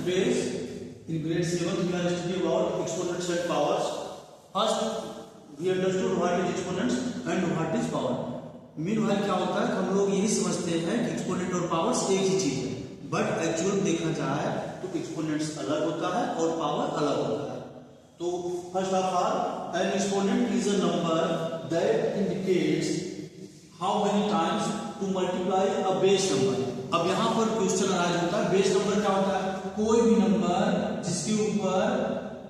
today's in grade 7 we are studying about exponents and powers. First we understood what is exponents and what is power. Meanwhile क्या होता है, हम लोग यही समझते हैं कि एक्सपोनेंट और पावर्स एक ही चीज है, बट एक्चुअल देखा जाए तो एक्सपोनेंट्स अलग होता है और पावर अलग होता है. तो first of all N exponent is a number that indicates how many times to multiply a base number. अब यहाँ पर क्वेश्चन अराइज होता है, बेस नंबर क्या होता है, कोई भी नंबर जिसके ऊपर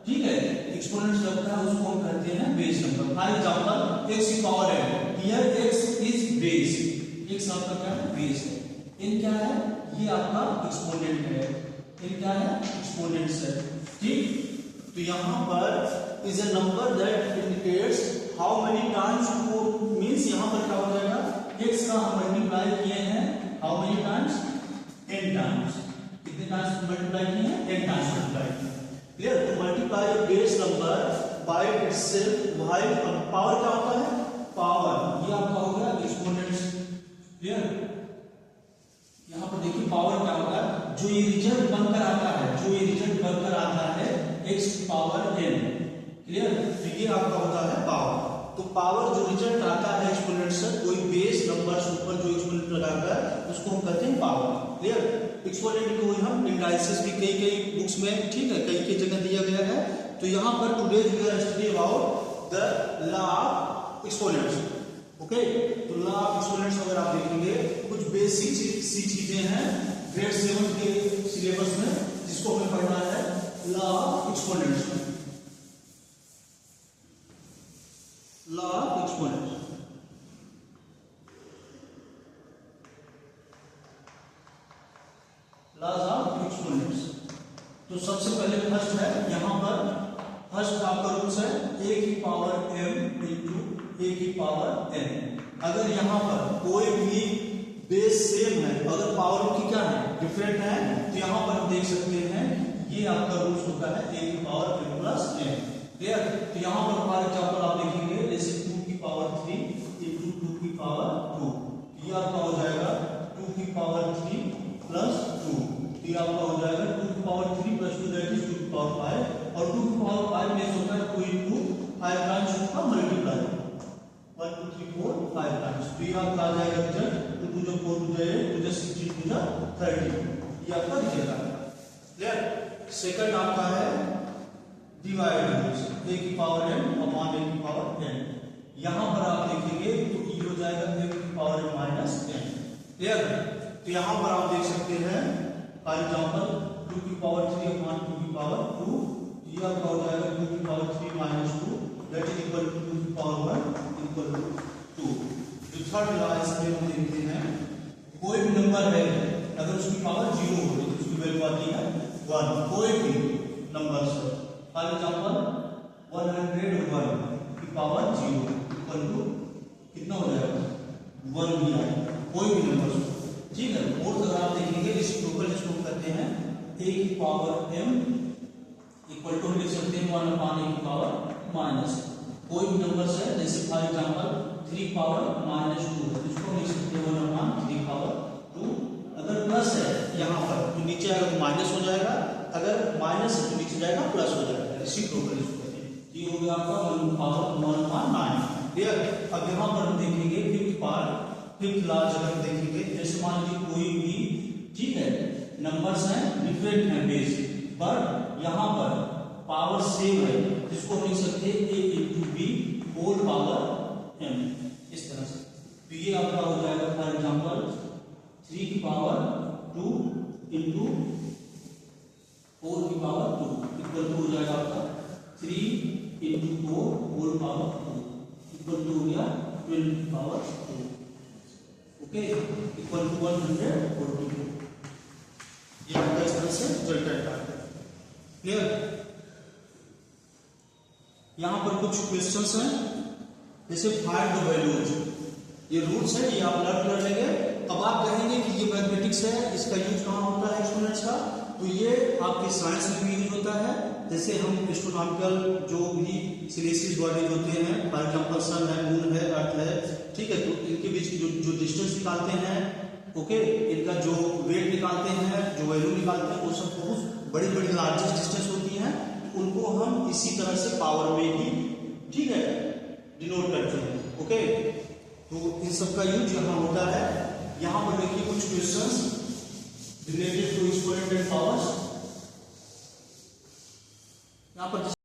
ठीक है एक्सपोनेंट्स लगता है उसको हम कहते हैं base number. For example x की power n, here x is base, x आपका क्या है, बेस है. n क्या है, ये आपका एक्सपोनेंट है, n क्या है, एक्सपोनेंट्स है. ठीक, तो यहाँ पर is a number that indicates how many times to, means यहाँ पर क्या हो जाएगा, x का हम मल्टीप्लाई किए हैं how many times, n times. कितने टाइम्स मल्टीप्लाई किए हैं, n टाइम्स मल्टीप्लाई किए. क्लियर. तो multiply a base number by itself. While power क्या होता है, पावर ये आपका हो गया एक्सपोनेंट्स. क्लियर. यहाँ पर देखिए पावर क्या होता है, जो ये रिजल्ट बनकर आता है, जो ये रिजल्ट बनकर आता है x की पावर n. क्लियर. तो ये आपका होता है पावर. तो पावर जो रिजल्ट आता है एक्सपोनेंट से, कोई बेस नंबर से ऊपर जो एक्सपोनेंट लगाकर उसको हम कहते हैं पावर. क्लियर. एक्सपोनेंट को हम इंडाइसेस भी कई बुक्स में ठीक है कई जगह दिया गया है. तो यहाँ पर today we are study about the law of exponents. Okay, तो लॉ ऑफ एक्सपोनेंट्स अगर आप देखेंगे कुछ बेसिक सी चीजें हैं ग्रेड 7 के सिलेबस में जिसको हमें पढ़ना है, law of exponents. Law of exponents. Laws of exponents. तो सबसे पहले फर्स्ट है, यहाँ पर फर्स्ट आपका रूल्स है a की पावर m इंटू a की पावर n. अगर यहाँ पर कोई भी बेस सेम है, अगर पावर की क्या है, डिफरेंट है, तो यहाँ पर हम देख सकते हैं ये आपका रूल्स होता है a की power m plus n. Clear. तो यहाँ पर फॉर एग्जाम्पल आप देखेंगे जैसे 2 की पावर 3 इंटू 2 की पावर 2, ये आपका हो जाएगा 2 की पावर 3 प्लस 2. ये आपका हो जाएगा 2 की पावर 3 प्लस 2 दैट इज 2 की पावर 5. और 2 की पावर 5 में होता है 2 इंटू 5 टाइम्स उसका मल्टीप्लाई 1 2 3 4 5 टाइम्स. तो ये आपका आ जाएगा रिजल्ट 2 2 जो 4 2 जो 8 2 16 2 30. ये आपका रिजल्ट आएगा. क्लियर. सेकंड आपका है डिवाइड a की पावर n अपॉन a की पावर n. यहां पर आप देखेंगे तो ये हो जाएगा a की power n minus n. Clear. तो यहां पर आप देख सकते हैं फॉर एग्जांपल 2 की पावर 3 अपॉन 2 की पावर 2, ये आपका हो जाएगा 2 की power 3 minus 2 that is equal to 2 की पावर 1 इक्वल टू 2. जो थर्ड लॉ इसमें हम देखते हैं, कोई भी नंबर है अगर उसकी पावर 0 हो तो उसकी वैल्यू आती है 1. कोई भी नंबर से फॉर एग्जांपल 101 की पावर 0 इक्वल टू कितना हो जाएगा, 1 भी आएगा. कोई भी नंबर से. ठीक है. और अगर आप देखेंगे रेसिप्रोकल जिसको कहते हैं a की पावर m इक्वल टू लिख सकते हैं 1 अपॉन a की पावर माइनस. कोई भी नंबर से जैसे फॉर एग्जांपल 3 पावर माइनस 2 है, इसको लिख सकते हैं 1 अपॉन 3 पावर 2. अगर प्लस है यहाँ पर तो नीचे आएगा तो माइनस हो जाएगा, अगर माइनस है तो नीचे जाएगा प्लस हो जाएगा. रेसिप्रोकल इसको कहते हैं. ये हो गया आपका 1 पावर 1 अपॉन 9. क्लियर. अब यहाँ पर हम देखेंगे फिफ्थ लॉ अगर देखेंगे, जैसे मान लीजिए कोई भी ठीक है नंबर्स हैं डिफरेंट हैं बेस, बट यहाँ पर पावर सेम है, जिसको हम लिख सकते हैं a into B whole power m. इस तरह से. तो ये आपका हो जाएगा फॉर एग्जांपल 3 की पावर 2 इंटू 4 की पावर 2 इक्वल टू हो जाएगा आपका 3 into 4 whole power 2 equal to हो गया 12 की पावर 2. Okay, equal to 142. ये आपका इस तरह से रिजल्ट आता है. क्लियर. यहां पर कुछ क्वेश्चंस हैं जैसे फाइंड द वैल्यूज. ये रूल्स है, ये आप लर्न कर लेंगे. अब आप कहेंगे कि ये मैथमेटिक्स है, इसका यूज कहां होता है एक्सपोनेंट्स का, तो ये आपके साइंस में भी यूज होता है. जैसे हम एस्ट्रोनॉमिकल जो भी सिलेसियस बॉडीज होते हैं, फॉर एग्जांपल सन है, मून है, अर्थ है, ठीक है, तो इनके बीच की जो डिस्टेंस निकालते हैं ओके, इनका जो वेट निकालते हैं, जो वैल्यू निकालते हैं, वो सब बहुत बड़ी बड़ी लार्जेस्ट डिस्टेंस होती है, उनको हम इसी तरह से पावर में ही, ठीक है, डिनोट करते हैं। ओके, तो इन सब का यूज यहाँ होता है। यहाँ पर देखिए कुछ questions related to exponent and powers.